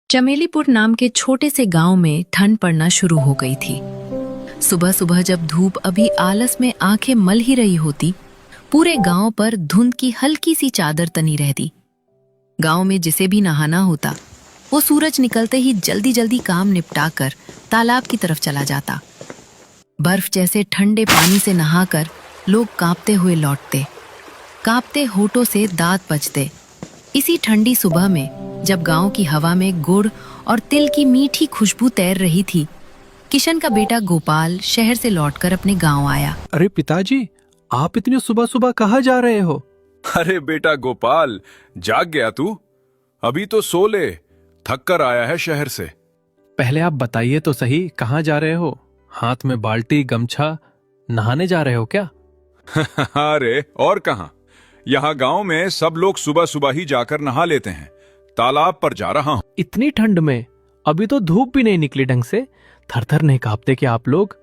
चमेलीपुर नाम के छोटे से गांव में ठंड पड़ना शुरू हो गई थी। सुबह सुबह जब धूप अभी आलस में आंखें मल ही रही होती, पूरे गांव पर धुंध की हल्की सी चादर तनी रहती। गांव में जिसे भी नहाना होता, वो सूरज निकलते ही जल्दी जल्दी काम निपटाकर तालाब की तरफ चला जाता। बर्फ जैसे ठंडे पानी से नहाकर लोग कांपते हुए लौटते, कांपते होठों से दांत बजते। इसी ठंडी सुबह में जब गांव की हवा में गुड़ और तिल की मीठी खुशबू तैर रही थी, किशन का बेटा गोपाल शहर से लौटकर अपने गांव आया। अरे पिताजी, आप इतनी सुबह सुबह कहाँ जा रहे हो? अरे बेटा गोपाल, जाग गया तू? अभी तो सो ले, थक कर आया है शहर से। पहले आप बताइए तो सही, कहाँ जा रहे हो? हाथ में बाल्टी गमछा, नहाने जा रहे हो क्या? अरे और कहाँ, यहाँ गांव में सब लोग सुबह सुबह ही जाकर नहा लेते हैं। तालाब पर जा रहा हूँ। इतनी ठंड में? अभी तो धूप भी नहीं निकली ढंग से, थर थर नहीं कांपते क्या आप लोग?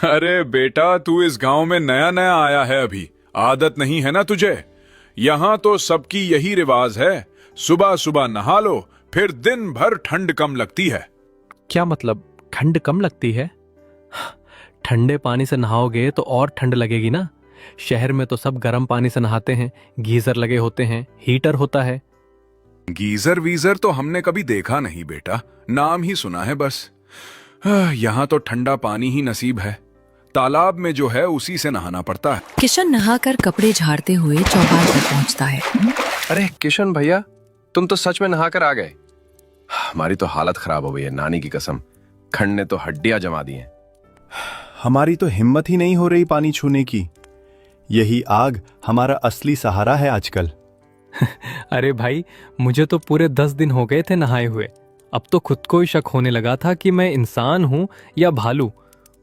अरे बेटा, तू इस गांव में नया नया आया है, अभी आदत नहीं है ना तुझे। यहाँ तो सबकी यही रिवाज है, सुबह सुबह नहा लो, फिर दिन भर ठंड कम लगती है। क्या मतलब, ठंड कम लगती है? ठंडे पानी से नहाओगे तो और ठंड लगेगी ना। शहर में तो सब गर्म पानी से नहाते हैं, गीजर लगे होते हैं, हीटर होता है। गीजर वीजर तो हमने कभी देखा नहीं बेटा, नाम ही सुना है बस। यहाँ तो ठंडा पानी ही नसीब है, तालाब में जो है उसी से नहाना पड़ता है। किशन नहाकर कपड़े झाड़ते हुए चौपाल पर पहुंचता है। अरे किशन भैया, तुम तो सच में नहाकर आ गए। हमारी तो हालत खराब हो गई है, नानी की कसम, ठंड ने तो हड्डियां जमा दी हैं। हमारी तो हिम्मत ही नहीं हो रही पानी छूने की। यही आग हमारा असली सहारा है आजकल। अरे भाई, मुझे तो पूरे 10 दिन हो गए थे नहाए हुए। अब तो खुद को ही शक होने लगा था कि मैं इंसान हूँ या भालू।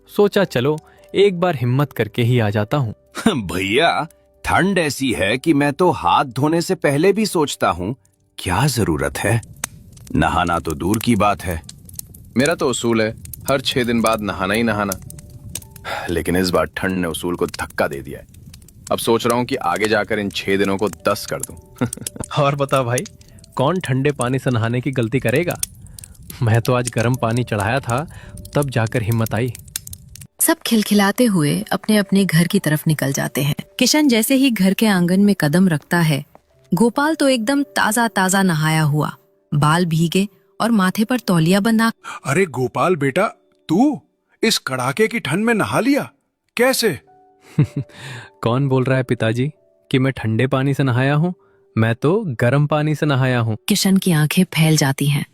सोचा चलो एक बार हिम्मत करके ही आ जाता हूँ। भैया, ठंड ऐसी है कि मैं तो हाथ धोने से पहले भी सोचता हूँ क्या जरूरत है, नहाना तो दूर की बात है। मेरा तो उसूल है हर 6 दिन बाद नहाना ही नहाना, लेकिन इस बार ठंड ने उसूल को धक्का दे दिया है। अब सोच रहा हूँ कि आगे जाकर इन 6 दिनों को 10 कर दूं। और बता भाई, कौन ठंडे पानी से नहाने की गलती करेगा? मैं तो आज गर्म पानी चढ़ाया था, तब जाकर हिम्मत आई। सब खिलखिलाते हुए अपने अपने घर की तरफ निकल जाते हैं। किशन जैसे ही घर के आंगन में कदम रखता है, गोपाल तो एकदम ताजा ताजा नहाया हुआ, बाल भीगे और माथे पर तौलिया बंधा। अरे गोपाल बेटा, तू इस कड़ाके की ठंड में नहा लिया, कैसे? कौन बोल रहा है पिताजी कि मैं ठंडे पानी से नहाया हूँ? मैं तो गर्म पानी से नहाया हूँ। किशन की आंखें फैल जाती हैं,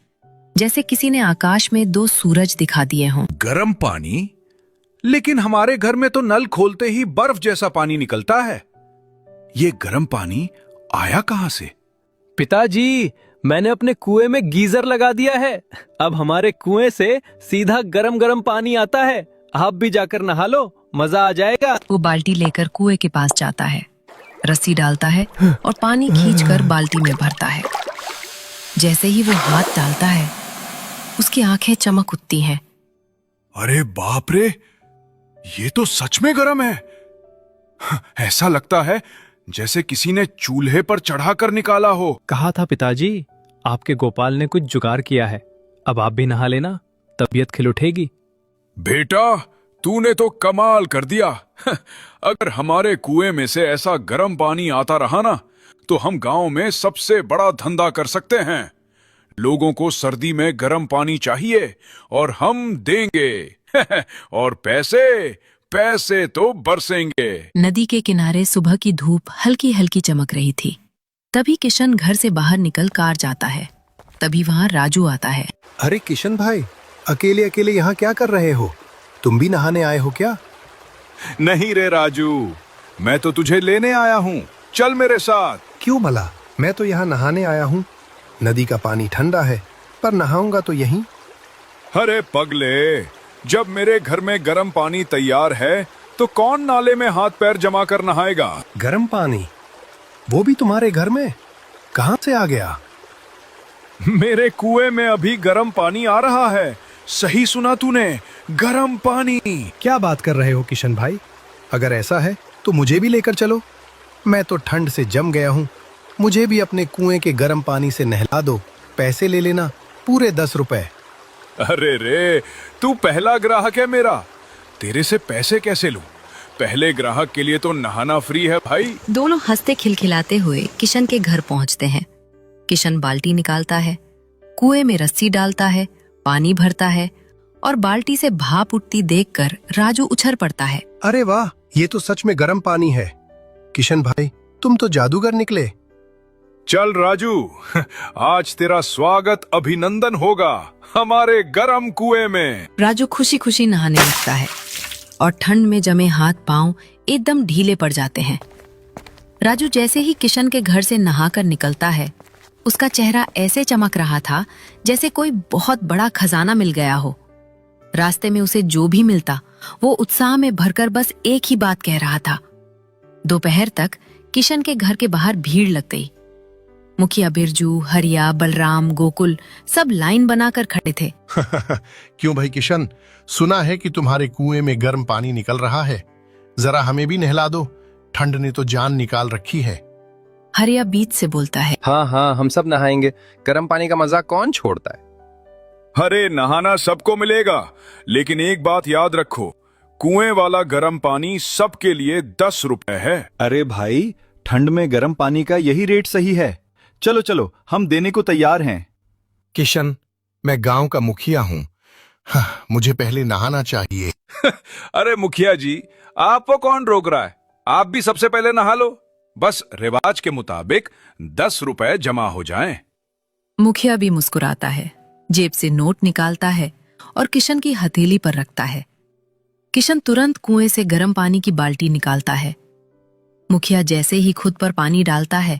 जैसे किसी ने आकाश में 2 सूरज दिखा दिए हों। गर्म पानी? लेकिन हमारे घर में तो नल खोलते ही बर्फ जैसा पानी निकलता है। ये गर्म पानी आया कहां से? पिताजी, मैंने अपने कुएं में गीजर लगा दिया है। अब हमारे कुएं से सीधा गरम गरम पानी आता है। आप भी जाकर नहा लो, मजा आ जाएगा। वो बाल्टी लेकर कुएं के पास जाता है, रस्सी डालता है और पानी खींचकर बाल्टी में भरता है। जैसे ही वो हाथ डालता है, उसकी आंखें चमक उठती हैं। अरे बाप रे, ये तो सच में गर्म है। ऐसा लगता है जैसे किसी ने चूल्हे पर चढ़ाकर निकाला हो। कहा था पिताजी, आपके गोपाल ने कुछ जुगाड़ किया है। अब आप भी नहा लेना, तबीयत खिल उठेगी। बेटा, तूने तो कमाल कर दिया। अगर हमारे कुएं में से ऐसा गर्म पानी आता रहा ना, तो हम गांव में सबसे बड़ा धंधा कर सकते हैं। लोगों को सर्दी में गर्म पानी चाहिए और हम देंगे। और पैसे तो बरसेंगे। नदी के किनारे सुबह की धूप हल्की हल्की चमक रही थी। तभी किशन घर से बाहर निकल कार जाता है। तभी वहाँ राजू आता है। अरे किशन भाई, अकेले अकेले यहाँ क्या कर रहे हो? तुम भी नहाने आए हो क्या? नहीं रे राजू, मैं तो तुझे लेने आया हूँ, चल मेरे साथ। क्यों भला? मैं तो यहाँ नहाने आया हूँ। नदी का पानी ठंडा है, पर नहाऊंगा तो यहीं। अरे पगले, जब मेरे घर में गर्म पानी तैयार है तो कौन नाले में हाथ पैर जमा कर नहाएगा? गर्म पानी? वो भी तुम्हारे घर में? कहाँ से आ गया? मेरे कुएं में अभी गर्म पानी आ रहा है। सही सुना तूने, गर्म पानी। क्या बात कर रहे हो किशन भाई? अगर ऐसा है तो मुझे भी लेकर चलो। मैं तो ठंड से जम गया हूँ। मुझे भी अपने कुएं के गर्म पानी से नहला दो। पैसे ले लेना, पूरे 10 रुपए। अरे रे, तू पहला ग्राहक है मेरा, तेरे से पैसे कैसे लूं? पहले ग्राहक के लिए तो नहाना फ्री है भाई। दोनों हंसते खिलखिलाते हुए किशन के घर पहुंचते हैं। किशन बाल्टी निकालता है, कुएं में रस्सी डालता है, पानी भरता है और बाल्टी से भाप उठती देखकर राजू उछल पड़ता है। अरे वाह, ये तो सच में गर्म पानी है। किशन भाई, तुम तो जादूगर निकले। चल राजू, आज तेरा स्वागत अभिनंदन होगा हमारे गरम कुएं में। राजू खुशी खुशी नहाने लगता है और ठंड में जमे हाथ पांव एकदम ढीले पड़ जाते हैं। राजू जैसे ही किशन के घर से नहाकर निकलता है, उसका चेहरा ऐसे चमक रहा था जैसे कोई बहुत बड़ा खजाना मिल गया हो। रास्ते में उसे जो भी मिलता वो उत्साह में भरकर बस एक ही बात कह रहा था। दोपहर तक किशन के घर के बाहर भीड़ लग गई। मुखिया बिरजू, हरिया, बलराम, गोकुल सब लाइन बनाकर खड़े थे। क्यों भाई किशन, सुना है कि तुम्हारे कुएं में गर्म पानी निकल रहा है, जरा हमें भी नहला दो, ठंड ने तो जान निकाल रखी है। हरिया बीच से बोलता है। हाँ हाँ, हम सब नहाएंगे, गर्म पानी का मजा कौन छोड़ता है। अरे नहाना सबको मिलेगा, लेकिन एक बात याद रखो, कुएं वाला गर्म पानी सबके लिए 10 रुपए है। अरे भाई, ठंड में गर्म पानी का यही रेट सही है। चलो चलो, हम देने को तैयार हैं। किशन, मैं गांव का मुखिया हूँ, मुझे पहले नहाना चाहिए। अरे मुखिया जी, आपको कौन रोक रहा है? आप भी सबसे पहले नहा लो, बस रिवाज के मुताबिक 10 रुपए जमा हो जाएं। मुखिया भी मुस्कुराता है, जेब से नोट निकालता है और किशन की हथेली पर रखता है। किशन तुरंत कुएं से गर्म पानी की बाल्टी निकालता है। मुखिया जैसे ही खुद पर पानी डालता है,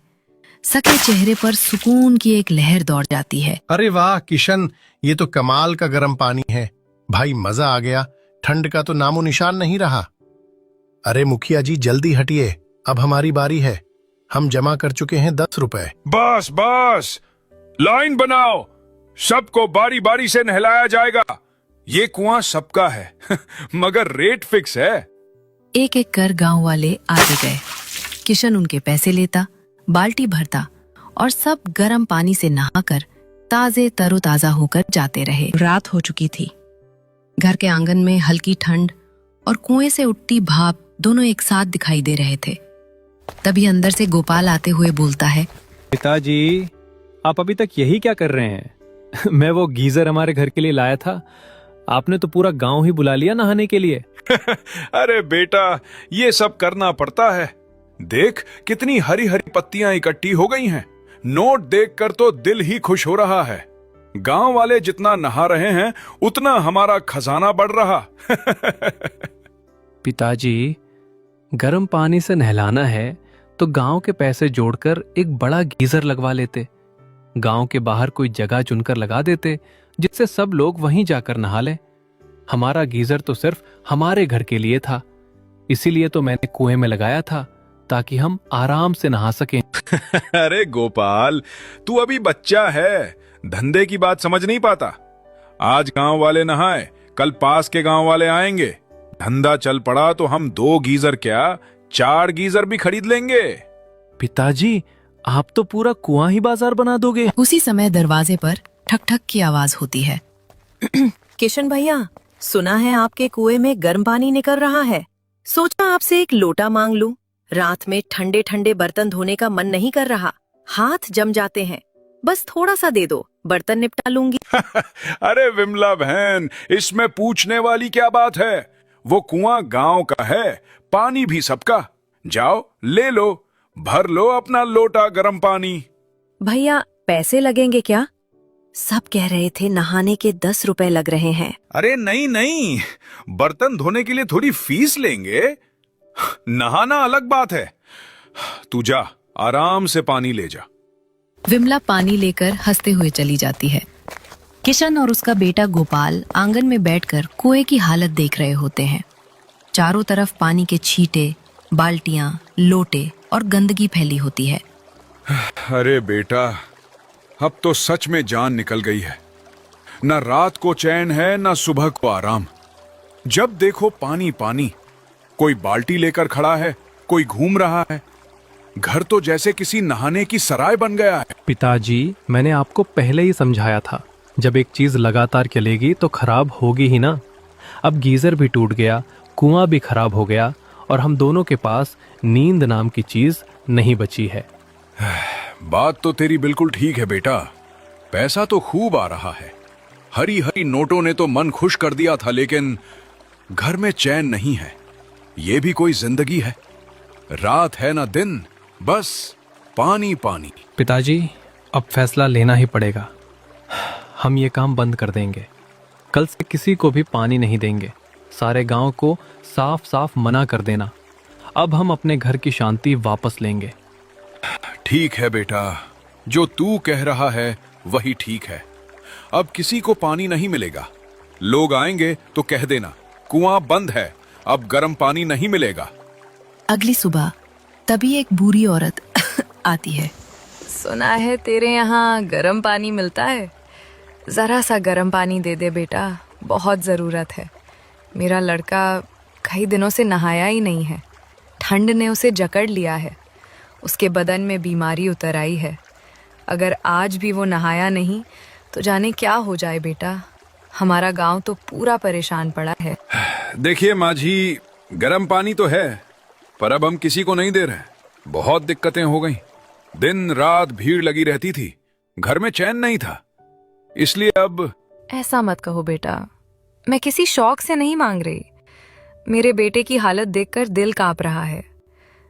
सके चेहरे पर सुकून की एक लहर दौड़ जाती है। अरे वाह किशन, ये तो कमाल का गर्म पानी है भाई, मजा आ गया। ठंड का तो नामो निशान नहीं रहा। अरे मुखिया जी, जल्दी हटिए, अब हमारी बारी है। हम जमा कर चुके हैं 10 रुपए। बस बस, लाइन बनाओ, सबको बारी बारी से नहलाया जाएगा। ये कुआं सबका है मगर रेट फिक्स है। एक एक कर गांव वाले आते गए। किशन उनके पैसे लेता, बाल्टी भरता और सब गर्म पानी से नहाकर ताजे तरोताजा होकर जाते रहे। रात हो चुकी थी। घर के आंगन में हल्की ठंड और कुएं से उठती भाप दोनों एक साथ दिखाई दे रहे थे। तभी अंदर से गोपाल आते हुए बोलता है। पिताजी, आप अभी तक यही क्या कर रहे हैं? मैं वो गीजर हमारे घर के लिए लाया था, आपने तो पूरा गांव ही बुला लिया नहाने के लिए। अरे बेटा, ये सब करना पड़ता है। देख कितनी हरी हरी पत्तियां इकट्ठी हो गई हैं। नोट देखकर तो दिल ही खुश हो रहा है। गांव वाले जितना नहा रहे हैं उतना हमारा खजाना बढ़ रहा। पिताजी, गर्म पानी से नहलाना है तो गांव के पैसे जोड़कर एक बड़ा गीजर लगवा लेते। गांव के बाहर कोई जगह चुनकर लगा देते जिससे सब लोग वहीं जाकर नहा लें। हमारा गीजर तो सिर्फ हमारे घर के लिए था, इसीलिए तो मैंने कुएं में लगाया था ताकि हम आराम से नहा सकें। अरे गोपाल, तू अभी बच्चा है, धंधे की बात समझ नहीं पाता। आज गांव वाले नहाए, कल पास के गांव वाले आएंगे। धंधा चल पड़ा तो हम 2 गीजर क्या 4 गीजर भी खरीद लेंगे। पिताजी, आप तो पूरा कुआं ही बाजार बना दोगे। उसी समय दरवाजे पर ठक ठक की आवाज होती है। किशन भैया, सुना है आपके कुएं में गर्म पानी निकल रहा है, सोचा आपसे एक लोटा मांग लूं। रात में ठंडे ठंडे बर्तन धोने का मन नहीं कर रहा, हाथ जम जाते हैं, बस थोड़ा सा दे दो, बर्तन निपटा लूंगी। अरे विमला बहन, इसमें पूछने वाली क्या बात है? वो कुआं गांव का है, पानी भी सबका। जाओ ले लो, भर लो अपना लोटा गर्म पानी। भैया, पैसे लगेंगे क्या? सब कह रहे थे नहाने के 10 रुपए लग रहे हैं। अरे नहीं नहीं, बर्तन धोने के लिए थोड़ी फीस लेंगे, नहाना अलग बात है। तू जा, आराम से पानी ले जा। विमला पानी लेकर हंसते हुए चली जाती है। किशन और उसका बेटा गोपाल आंगन में बैठकर कुएं की हालत देख रहे होते हैं। चारों तरफ पानी के छींटे, बाल्टियां, लोटे और गंदगी फैली होती है। अरे बेटा, अब तो सच में जान निकल गई है। न रात को चैन है, न सुबह को आराम। जब देखो पानी पानी। कोई बाल्टी लेकर खड़ा है, कोई घूम रहा है। घर तो जैसे किसी नहाने की सराय बन गया है। पिताजी, मैंने आपको पहले ही समझाया था जब एक चीज लगातार चलेगी तो खराब होगी ही ना। अब गीजर भी टूट गया, कुआं भी खराब हो गया और हम दोनों के पास नींद नाम की चीज नहीं बची है। बात तो तेरी बिल्कुल ठीक है बेटा, पैसा तो खूब आ रहा है, हरी हरी नोटों ने तो मन खुश कर दिया था, लेकिन घर में चैन नहीं है। ये भी कोई जिंदगी है? रात है ना दिन, बस पानी पानी। पिताजी, अब फैसला लेना ही पड़ेगा। हम ये काम बंद कर देंगे। कल से किसी को भी पानी नहीं देंगे। सारे गांव को साफ साफ मना कर देना। अब हम अपने घर की शांति वापस लेंगे। ठीक है बेटा, जो तू कह रहा है वही ठीक है। अब किसी को पानी नहीं मिलेगा। लोग आएंगे तो कह देना कुआं बंद है, अब गर्म पानी नहीं मिलेगा। अगली सुबह तभी एक बूढ़ी औरत आती है। सुना है तेरे यहाँ गर्म पानी मिलता है, जरा सा गर्म पानी दे दे बेटा, बहुत ज़रूरत है। मेरा लड़का कई दिनों से नहाया ही नहीं है, ठंड ने उसे जकड़ लिया है, उसके बदन में बीमारी उतर आई है। अगर आज भी वो नहाया नहीं तो जाने क्या हो जाए बेटा। हमारा गांव तो पूरा परेशान पड़ा है। देखिए माझी, गर्म पानी तो है, पर अब हम किसी को नहीं दे रहे। बहुत दिक्कतें हो गई, दिन रात भीड़ लगी रहती थी, घर में चैन नहीं था, इसलिए अब। ऐसा मत कहो बेटा, मैं किसी शौक से नहीं मांग रही। मेरे बेटे की हालत देखकर दिल कांप रहा है।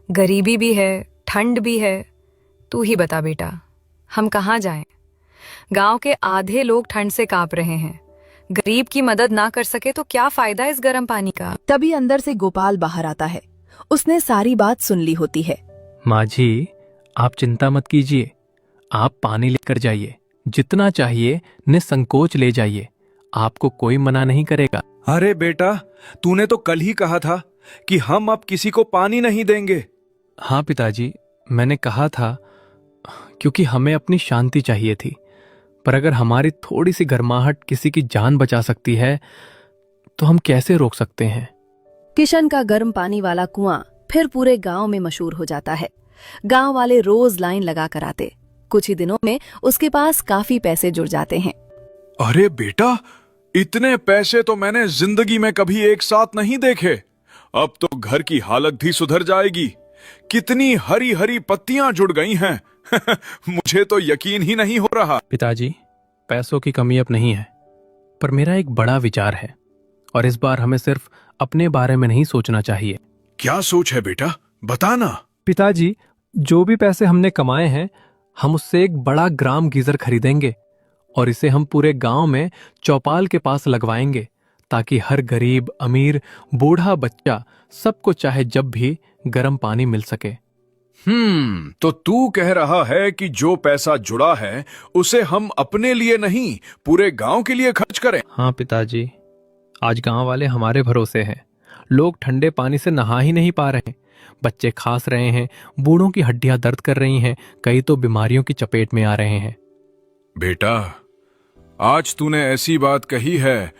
गरीबी भी है, ठंड भी है। तू ही बता बेटा, हम कहाँ जाएं? गांव के आधे लोग ठंड से कांप रहे हैं। गरीब की मदद ना कर सके तो क्या फायदा इस गर्म पानी का। तभी अंदर से गोपाल बाहर आता है। उसने सारी बात सुन ली होती है। माँ जी, आप चिंता मत कीजिए, आप पानी लेकर जाइए, जितना चाहिए निसंकोच ले जाइए, आपको कोई मना नहीं करेगा। अरे बेटा, तूने तो कल ही कहा था कि हम अब किसी को पानी नहीं देंगे। हाँ पिताजी, मैंने कहा था, क्योंकि हमें अपनी शांति चाहिए थी। पर अगर हमारी थोड़ी सी गर्माहट किसी की जान बचा सकती है तो हम कैसे रोक सकते हैं। किशन का गर्म पानी वाला कुआं फिर पूरे गांव में मशहूर हो जाता है। गांव वाले रोज लाइन लगा कर आते। कुछ ही दिनों में उसके पास काफी पैसे जुड़ जाते हैं। अरे बेटा, इतने पैसे तो मैंने जिंदगी में कभी एक साथ नहीं देखे। अब तो घर की हालत भी सुधर जाएगी। कितनी हरी हरी पत्तियां जुड़ गई हैं। मुझे तो यकीन ही नहीं हो रहा। पिताजी, पैसों की कमी अब नहीं है, पर मेरा एक बड़ा विचार है और इस बार हमें सिर्फ अपने बारे में नहीं सोचना चाहिए। क्या सोच है बेटा, बताना। पिताजी, जो भी पैसे हमने कमाए हैं, हम उससे एक बड़ा ग्राम गीजर खरीदेंगे और इसे हम पूरे गांव में चौपाल के पास लगवाएंगे, ताकि हर गरीब, अमीर, बूढ़ा, बच्चा सबको चाहे जब भी गर्म पानी मिल सके। तो तू कह रहा है कि जो पैसा जुड़ा है उसे हम अपने लिए नहीं, पूरे गांव के लिए खर्च करें। हाँ पिताजी, आज गांव वाले हमारे भरोसे हैं। लोग ठंडे पानी से नहा ही नहीं पा रहे, बच्चे खांस रहे हैं, बूढ़ों की हड्डियां दर्द कर रही हैं, कई तो बीमारियों की चपेट में आ रहे हैं। बेटा, आज तूने ऐसी बात कही है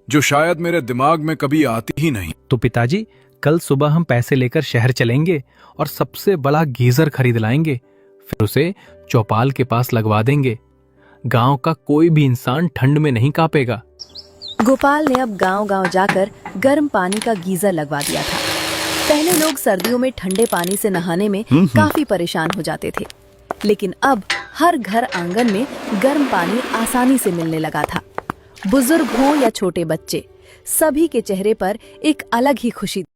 जो शायद मेरे दिमाग में कभी आती ही नहीं। तो पिताजी, कल सुबह हम पैसे लेकर शहर चलेंगे और सबसे बड़ा गीजर खरीद लाएंगे, फिर उसे चौपाल के पास लगवा देंगे। गांव का कोई भी इंसान ठंड में नहीं कांपेगा। गोपाल ने अब गांव-गांव जाकर गर्म पानी का गीजर लगवा दिया था। पहले लोग सर्दियों में ठंडे पानी से नहाने में काफी परेशान हो जाते थे, लेकिन अब हर घर आंगन में गर्म पानी आसानी से मिलने लगा था। बुजुर्ग हो या छोटे बच्चे, सभी के चेहरे पर एक अलग ही खुशी